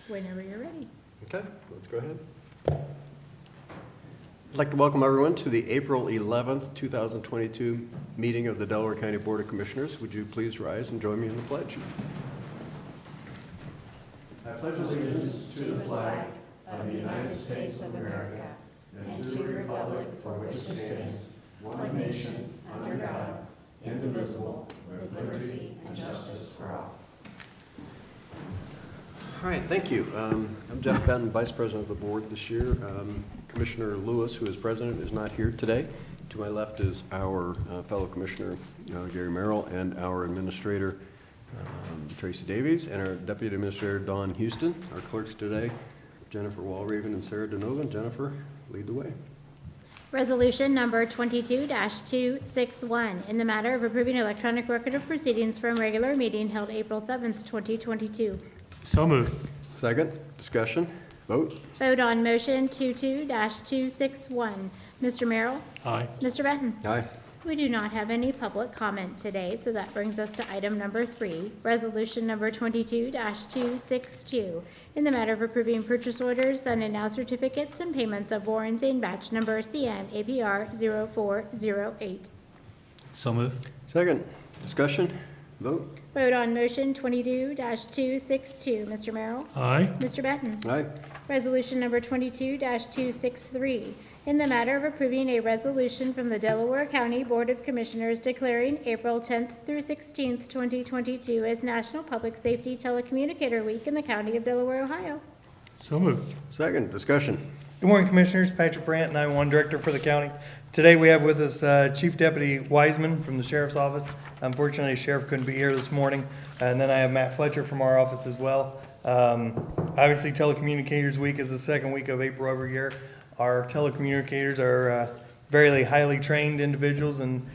Whenever you're ready. Okay, let's go ahead. I'd like to welcome everyone to the April 11th, 2022 meeting of the Delaware County Board of Commissioners. Would you please rise and join me in the pledge? I pledge allegiance to the flag of the United States of America and to the republic for which it stands, one nation, under God, indivisible, with liberty and justice for all. All right, thank you. I'm Jeff Benton, Vice President of the Board this year. Commissioner Lewis, who is President, is not here today. To my left is our fellow Commissioner, Gary Merrill, and our Administrator, Tracy Davies, and our Deputy Administrator, Dawn Houston. Our clerks today, Jennifer Walraven and Sarah Donovan. Jennifer, lead the way. Resolution number 22-261, in the matter of approving electronic record of proceedings from regular meeting held April 7th, 2022. So moved. Second, discussion, vote. Vote on motion 22-261. Mr. Merrill? Aye. Mr. Benton? Aye. We do not have any public comment today, so that brings us to item number 3, resolution number 22-262, in the matter of approving purchase orders and now certificates and payments of warrants in batch number CN APR 0408. So moved. Second, discussion, vote. Vote on motion 22-262. Mr. Merrill? Aye. Mr. Benton? Aye. Resolution number 22-263, in the matter of approving a resolution from the Delaware County Board of Commissioners declaring April 10th through 16th, 2022 as National Public Safety Telecommunicator Week in the County of Delaware, Ohio. So moved. Second, discussion. Good morning, Commissioners. Patrick Brandt, 911 Director for the county. Today we have with us Chief Deputy Wiseman from the Sheriff's Office. Unfortunately, the Sheriff couldn't be here this morning. And then I have Matt Fletcher from our office as well. Obviously, Telecommunicators Week is the second week of April every year. Our telecommunicators are very highly trained individuals and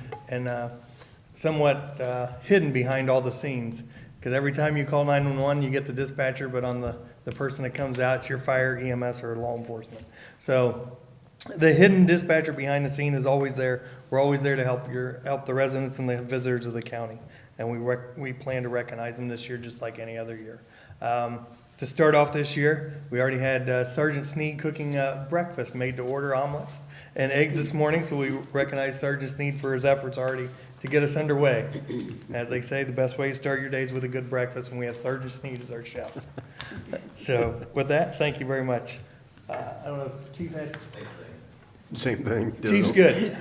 somewhat hidden behind all the scenes. Because every time you call 911, you get the dispatcher, but on the person that comes out, it's your fire, EMS, or law enforcement. So the hidden dispatcher behind the scene is always there. We're always there to help the residents and the visitors of the county. And we plan to recognize them this year just like any other year. To start off this year, we already had Sergeant Sneed cooking breakfast, made to order omelets and eggs this morning, so we recognize Sergeant Sneed for his efforts already to get us underway. As they say, the best way to start your day is with a good breakfast, and we have Sergeant Sneed as our chef. So with that, thank you very much. I don't know if Chief had... Same thing. Chief's good.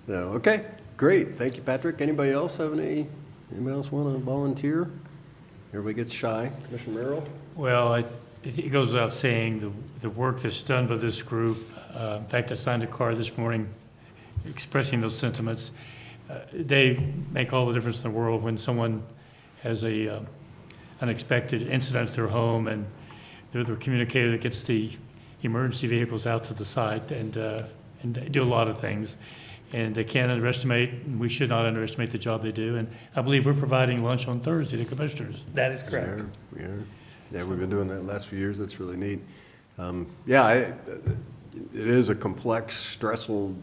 So, okay, great. Thank you, Patrick. Anybody else anybody else want to volunteer? Everybody gets shy. Commissioner Merrill? Well, I think it goes without saying the work that's done by this group. In fact, I signed a card this morning expressing those sentiments. They make all the difference in the world when someone has a unexpected incident at their home, and they're the communicator that gets the emergency vehicles out to the site, and they do a lot of things. And they can't underestimate, and we should not underestimate the job they do. And I believe we're providing lunch on Thursday to commissioners. That is correct. Yeah, we've been doing that the last few years. That's really neat. It is a complex, stressful,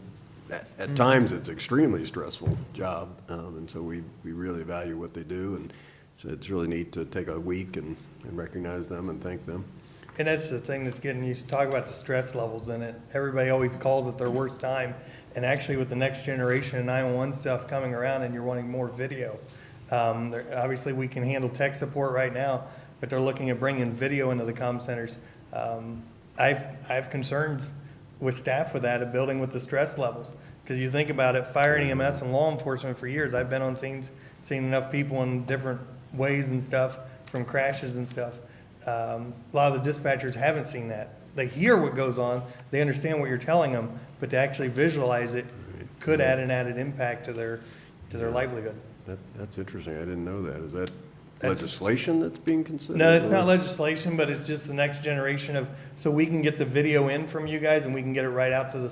at times it's extremely stressful job. And so we really value what they do. And so it's really neat to take a week and recognize them and thank them. And that's the thing that's getting used to talk about the stress levels in it. Everybody always calls it their worst time. And actually with the next generation of 911 stuff coming around and you're wanting more video, obviously we can handle tech support right now, but they're looking at bringing video into the comm centers. I have concerns with staff with that, of building with the stress levels. Because you think about it, fire and EMS and law enforcement for years, I've been on scenes, seen enough people in different ways and stuff from crashes and stuff. A lot of the dispatchers haven't seen that. They hear what goes on, they understand what you're telling them, but to actually visualize it could add an added impact to their livelihood. That's interesting. I didn't know that. Is that legislation that's being considered? No, it's not legislation, but it's just the next generation of, so we can get the video in from you guys and we can get it right out to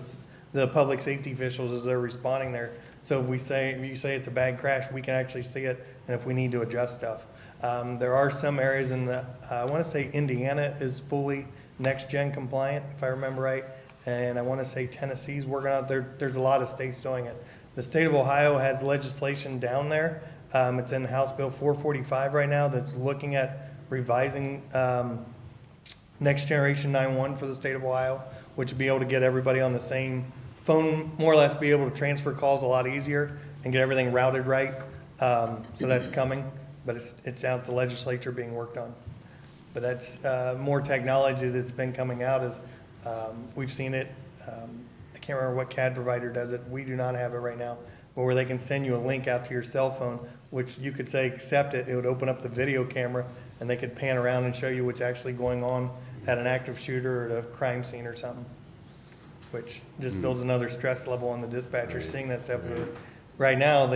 the public safety officials as they're responding there. So if you say it's a bad crash, we can actually see it, and if we need to adjust stuff. There are some areas in I want to say Indiana is fully next-gen compliant, if I remember right, and I want to say Tennessee's working out there. There's a lot of states doing it. The state of Ohio has legislation down there It's in House Bill 445 right now that's looking at revising Next Generation 911 for the state of Ohio, which would be able to get everybody on the same phone, more or less be able to transfer calls a lot easier and get everything routed right. So that's coming, but it's out the legislature being worked on. But that's more technology that's been coming out is we've seen it. I can't remember what CAD provider does it. We do not have it right now, but where they can send you a link out to your cell phone, which you could say accept it. It would open up the video camera and they could pan around and show you what's actually going on at an active shooter or at a crime scene or something, which just builds another stress level on the dispatcher seeing that stuff. Right now,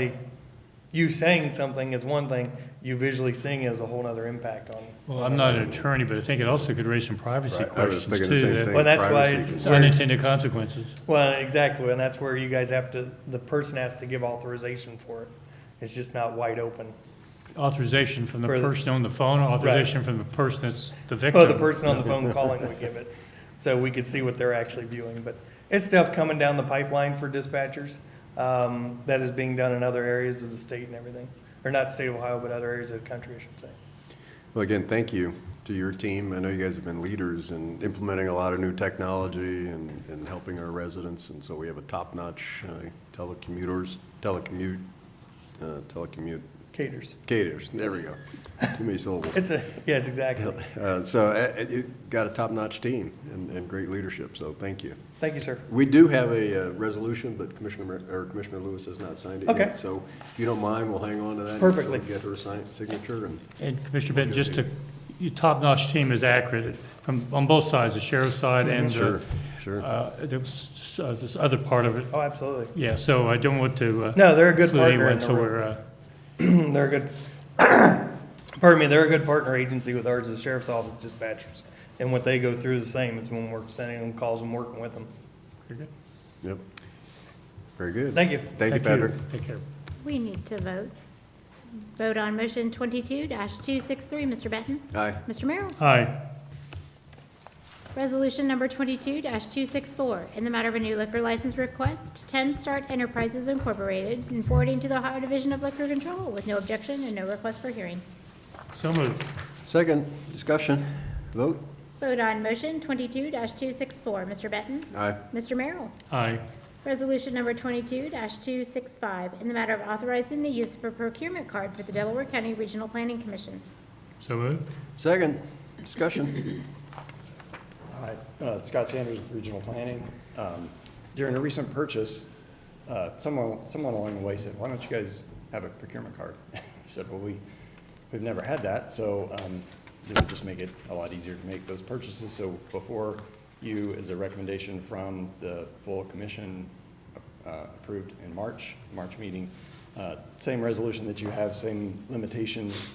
you saying something is one thing, you visually seeing it is a whole other impact on. Well, I'm not an attorney, but I think it also could raise some privacy Right, I was questions thinking the too. same that- thing. Well, that's why Privacy. it's, Unintended consequences. well, exactly, and that's where you guys have to, the person has to give authorization for it. It's just not wide open. Authorization from the For the- person on the phone, or authorization from the person that's the victim. Well, the person on the phone calling would give it, so we could see what they're actually viewing. But it's stuff coming down the pipeline for dispatchers that is being done in other areas of the state and everything. Or not state of Ohio, but other areas of the country, I should say. Well, again, thank you to your team. I know you guys have been leaders in implementing a lot of new technology and helping our residents. And so we have a top-notch telecommute, Caters. there we go. Too many syllables. Yes, exactly. So you got a top-notch team and great leadership, so thank you. Thank you, sir. We do have a resolution, but Commissioner Lewis has not signed it Okay. yet. So if you don't mind, we'll hang on to that. Perfectly. Until we get her signature and. And Commissioner Benton, just to, your top-notch team is accurate from, on both sides, the sheriff's side and Sure, sure. this other part of it. Oh, absolutely. Yeah, so I don't want to. No, they're a good exclude partner anyone, in the so room. we're, They're a good, pardon me, they're a good partner agency with ours, the sheriff's office dispatchers. And what they go through the same is when we're sending them calls and working with them. you're good. Yep. Very good. Thank you. Thank you, Patrick. Take care. We need to vote. Vote on motion 22-263, Mr. Benton. Aye. Mr. Merrill. Aye. Resolution number 22-264, in the matter of a new liquor license request, 10 Start Enterprises Incorporated, and forwarding to the Ohio Division of Liquor Control with no objection and no request for hearing. So moved. Second, discussion, vote. Vote on motion 22-264, Mr. Benton. Aye. Mr. Merrill. Aye. Resolution number 22-265, in the matter of authorizing the use of a procurement card for the Delaware County Regional Planning Commission. So moved. Second, discussion. Hi, Scott Sanders, Regional Planning. During a recent purchase, someone along the way said, "Why don't you guys have a procurement card?" I said, "Well, we've never had that, so it would just make it a lot easier to make those purchases." So before you, as a recommendation from the full commission approved in March meeting, same resolution that you have, same limitations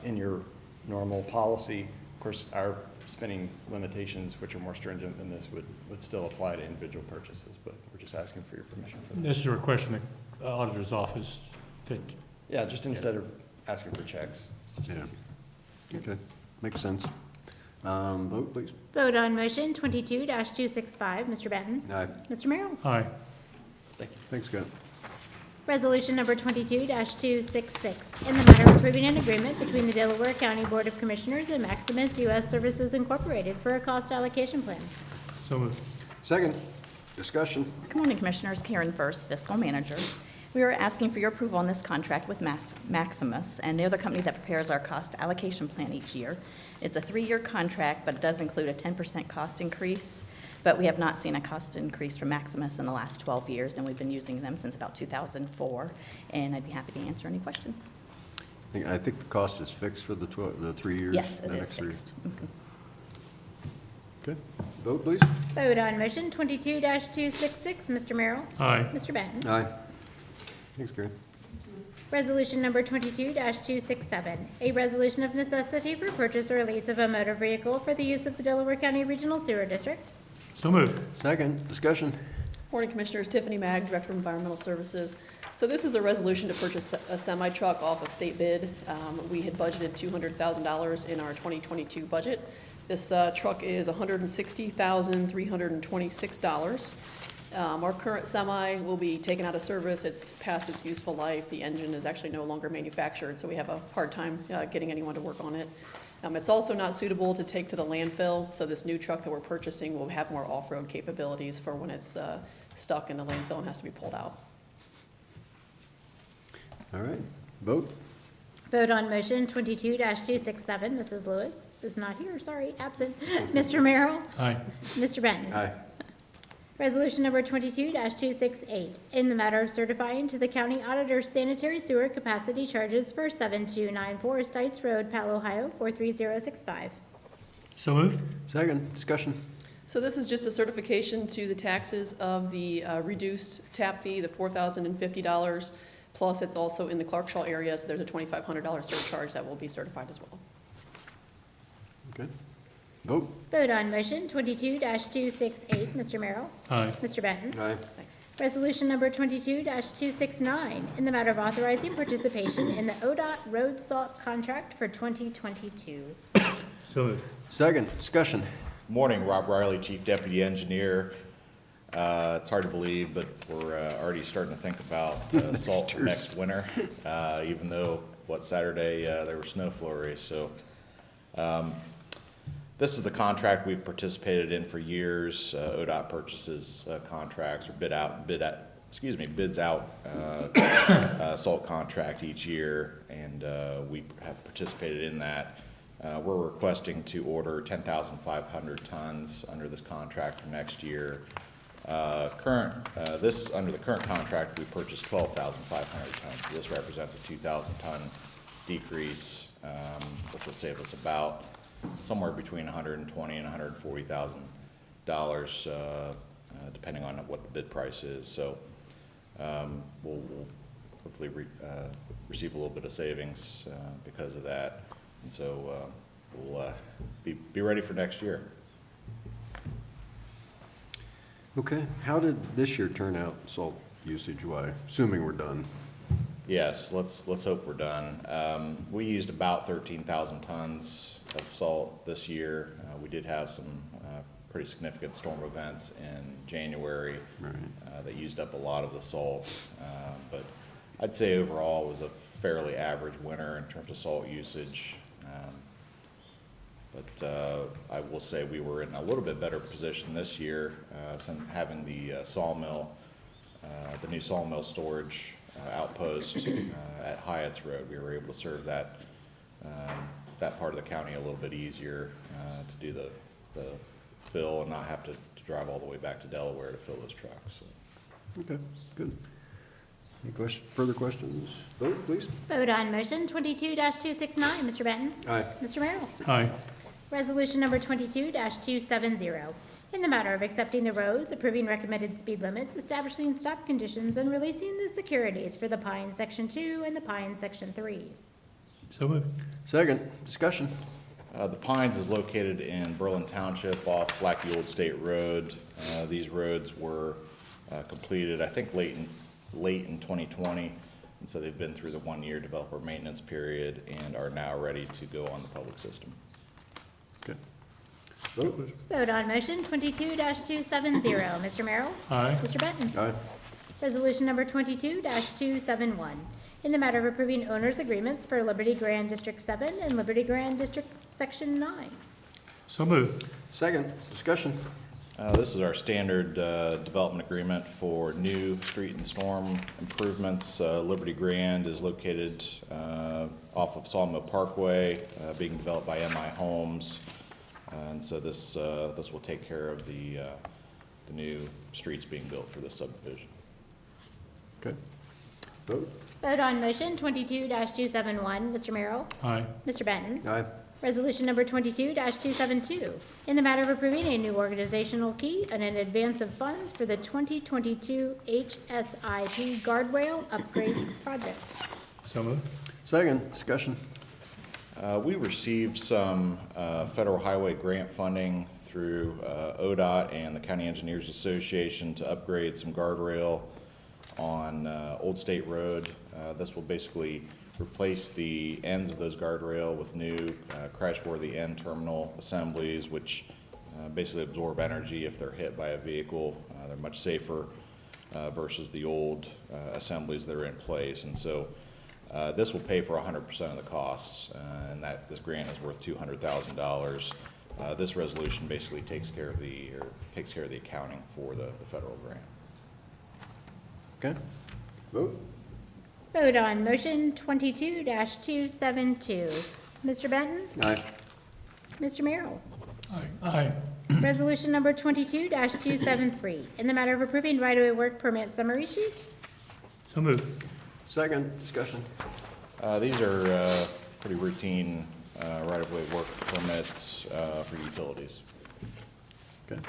in your normal policy. Of course, our spending limitations, which are more stringent than this, would still apply to individual purchases, but we're just asking for your permission for that. This is a request from the auditor's office that, Yeah, just instead of asking for checks. Yeah. Okay, makes sense. Vote, please. Vote on motion 22-265, Mr. Benton. Aye. Mr. Merrill. aye. Thank you. Thanks, Scott. Resolution number 22-266, in the matter of approving an agreement between the Delaware County Board of Commissioners and Maximus U.S. Services Incorporated for a cost allocation plan. So moved. Second, discussion. Good morning, Commissioners. Karen First, Fiscal Manager. We are asking for your approval on this contract with Maximus, and they're the company that prepares our cost allocation plan each year. It's a 3-year contract, but it does include a 10% cost increase, but we have not seen a cost increase from Maximus in the last 12 years, and we've been using them since about 2004, and I'd be happy to answer any questions. I think the cost is fixed for the 3 years. Yes, it the is next 3. fixed. Mhm. Okay, vote, please. Vote on motion 22-266, Mr. Merrill. Aye. Mr. Benton. Aye. Thanks, Karen. Resolution number 22-267, a resolution of necessity for purchase or lease of a motor vehicle for the use of the Delaware County Regional Sewer District. So moved. Second, discussion. Morning, Commissioners. Tiffany Mag, Director of Environmental Services. So this is a resolution to purchase a semi-truck off of state bid. We had budgeted $200,000 in our 2022 budget. This truck is $160,326. Our current semi will be taken out of service. It's past its useful life. The engine is actually no longer manufactured, so we have a hard time getting anyone to work on it. It's also not suitable to take to the landfill, so this new truck that we're purchasing will have more off-road capabilities for when it's stuck in the landfill and has to be pulled out. All right, vote. Vote on motion 22-267. Mrs. Lewis is not here, sorry, absent. Mr. Merrill? Aye. Mr. Benton? Aye. Resolution number 22-268, in the matter of certifying to the county auditor sanitary sewer capacity charges for 7294 Stites Road, Palo, Ohio, 43065. So moved. Second, discussion. So this is just a certification to the taxes of the reduced tap fee, the $4,050, plus it's also in the Clarkshaw area, so there's a $2,500 surcharge that will be certified as well. Okay. Vote. Vote on motion 22-268. Mr. Merrill? Aye. Mr. Benton? Aye. Thanks. Resolution number 22-269, in the matter of authorizing participation in the ODOT road salt contract for 2022. So moved. Second, discussion. Morning, Rob Riley, Chief Deputy Engineer. It's hard to believe, but we're already starting to think about salt for next winter, even though, Saturday, there were snow flurries. So this is the contract we've participated in for years. ODOT purchases contracts or bids out salt contract each year, and we have participated in that. We're requesting to order 10,500 tons under this contract for next year. Under the current contract, we purchased 12,500 tons. So this represents a 2,000 ton decrease, which will save us about somewhere between $120,000 and $140,000, depending on what the bid price is. So we'll hopefully receive a little bit of savings because of that, and so we'll be ready for next year. Okay, how did this year turn out salt usage-wise, assuming we're done? Yes, let's hope we're done. We used about 13,000 tons of salt this year. We did have some pretty significant storm events in January that used up a lot of the salt. But I'd say overall it was a fairly average winter in terms of salt usage. But I will say we were in a little bit better position this year, having the sawmill, the new sawmill storage outpost at Hyatt's Road. We were able to serve that part of the county a little bit easier to do the fill and not have to drive all the way back to Delaware to fill those trucks. So. Okay, good. Any further questions? Vote, please. Vote on motion 22-269. Mr. Benton? Aye. Mr. Merrill? Aye. Resolution number 22-270, in the matter of accepting the roads, approving recommended speed limits, establishing stop conditions, and releasing the securities for the Pines Section 2 and the Pines Section 3. So moved. Second, discussion. The Pines is located in Berlin Township off Lackey Old State Road. These roads were completed, I think, late in 2020, and so they've been through the one-year developer maintenance period and are now ready to go on the public system. Okay. Vote. Vote on motion 22-270. Mr. Merrill? Aye. Mr. Benton? Aye. Resolution number 22-271, in the matter of approving owners' agreements for Liberty Grand District 7 and Liberty Grand District Section 9. So moved. Second, discussion. This is our standard development agreement for new street and storm improvements. Liberty Grand is located off of Sawmill Parkway, being developed by MI Homes. And so this will take care of the new streets being built for this subdivision. Okay. Vote. Vote on motion 22-271. Mr. Merrill? Aye. Mr. Benton? Aye. Resolution number 22-272, in the matter of approving a new organizational key and an advance of funds for the 2022 HSIP guardrail upgrade project. So moved. Second, discussion. We received some federal highway grant funding through ODOT and the County Engineers Association to upgrade some guardrail on Old State Road. This will basically replace the ends of those guardrail with new crash-worthy end terminal assemblies, which basically absorb energy if they're hit by a vehicle. They're much safer versus the old assemblies that are in place. And so this will pay for 100% of the costs, and that this grant is worth $200,000. This resolution basically takes care of the accounting for the federal grant. Okay, vote. Vote on motion 22-272. Mr. Benton? Aye. Mr. Merrill? Aye. Resolution number 22-273, in the matter of approving right-of-way work permit summary sheet. So moved. Second, discussion. These are pretty routine right-of-way work permits for utilities. Okay.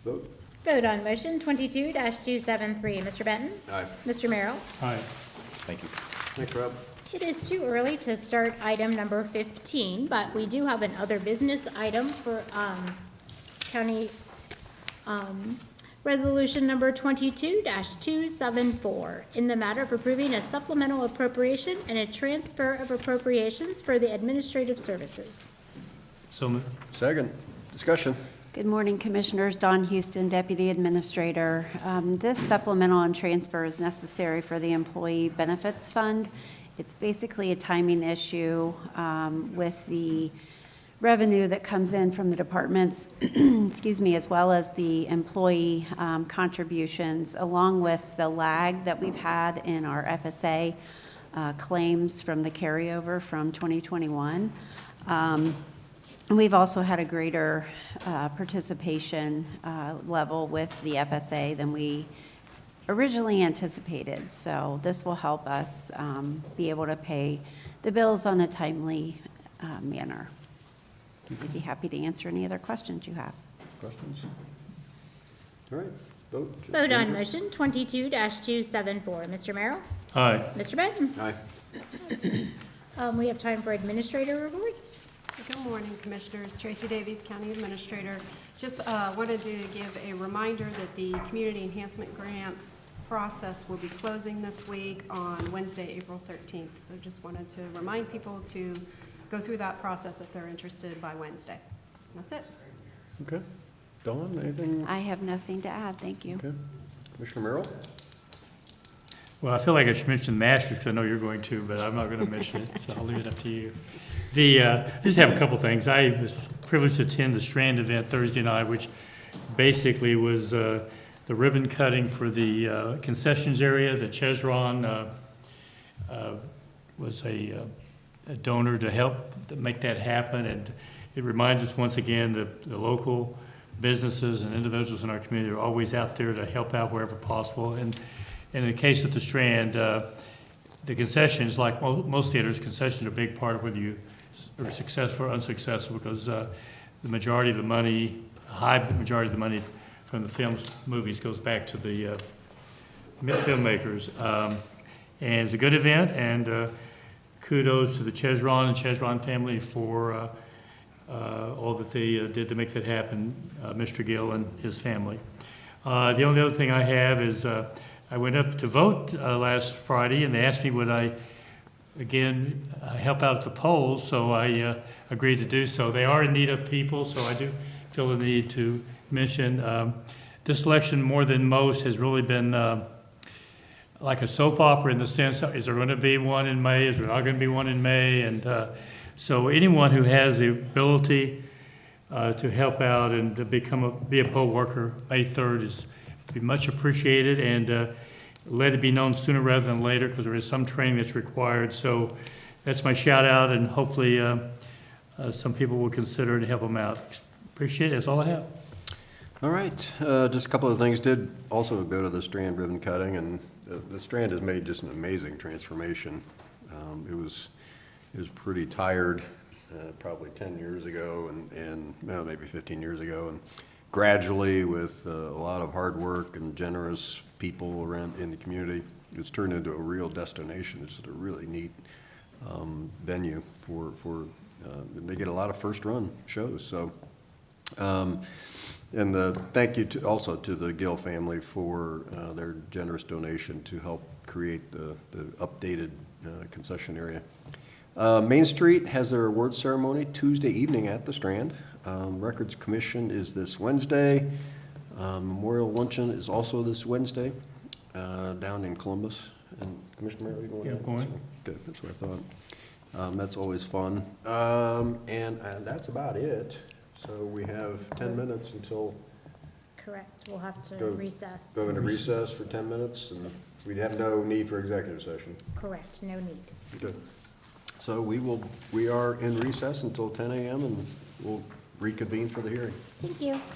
Vote. Vote on motion 22-273. Mr. Benton? Aye. Mr. Merrill? Aye. Thank you. Thanks, Rob. It is too early to start item number 15, but we do have an other business item for county resolution number 22-274, in the matter of approving a supplemental appropriation and a transfer of appropriations for the administrative services. So moved. Second, discussion. Good morning, Commissioners. Dawn Houston, Deputy Administrator. This supplemental and transfer is necessary for the Employee Benefits Fund. It's basically a timing issue with the revenue that comes in from the departments, excuse me, as well as the employee contributions, along with the lag that we've had in our FSA claims from the carryover from 2021. And we've also had a greater participation level with the FSA than we originally anticipated. So this will help us be able to pay the bills on a timely manner. I'd be happy to answer any other questions you have. Questions? All right, vote. Vote on motion 22-274. Mr. Merrill? Aye. Mr. Benton? Aye. We have time for administrator reports. Good morning, Commissioners. Tracy Davies, County Administrator. Just wanted to give a reminder that the Community Enhancement Grants process will be closing this week on Wednesday, April 13th. So just wanted to remind people to go through that process if they're interested by Wednesday. That's it. Okay. Dawn, anything? I have nothing to add. Thank you. Okay. Commissioner Merrill? Well, I feel like I should mention the Masters, because I know you're going to, but I'm not going to mention it, so I'll leave it up to you. I just have a couple things. I was privileged to attend the Strand event Thursday night, which basically was the ribbon cutting for the concessions area. The Chesron was a donor to help to make that happen, and it reminds us once again that the local businesses and individuals in our community are always out there to help out wherever possible. And in the case of the Strand, the concessions, like most theaters, concessions are a big part of whether you are successful or unsuccessful, because the majority of the money, a high majority of the money from the movies goes back to the filmmakers. And it's a good event, and kudos to the Chesron and Chesron family for all that they did to make that happen, Mr. Gill and his family. The only other thing I have is I went up to vote last Friday, and they asked me would I, again, help out at the polls, so I agreed to do so. They are in need of people, so I do feel the need to mention this election, more than most, has really been like a soap opera, in the sense of, is there going to be one in May, is there not going to be one in May? And so anyone who has the ability to help out and to be a poll worker, May 3rd is be much appreciated, and let it be known sooner rather than later, because there is some training that's required. So that's my shout out, and hopefully some people will consider to help them out. Appreciate it. That's all I have. All right, just a couple of things. Did also go to the Strand ribbon cutting, and the Strand has made just an amazing transformation. It was pretty tired probably 10 years ago, and well, maybe 15 years ago, and gradually, with a lot of hard work and generous people around in the community, it's turned into a real destination. It's a really neat venue for they get a lot of first-run shows. So, and thank you also to the Gill family for their generous donation to help create the updated concession area. Main Street has their awards ceremony Tuesday evening at the Strand. Records Commission is this Wednesday. Memorial Luncheon is also this Wednesday down in Columbus. And Commissioner Merrill, you going? Yeah, to that? going. Good, that's what I thought. That's always fun. And that's about it. So we have 10 minutes until Correct, we'll have to Go- recess. go into recess for 10 minutes, and we have no need for executive session. Correct, no need. Good. So we are in recess until 10 a.m., and we'll reconvene for the hearing. Thank you.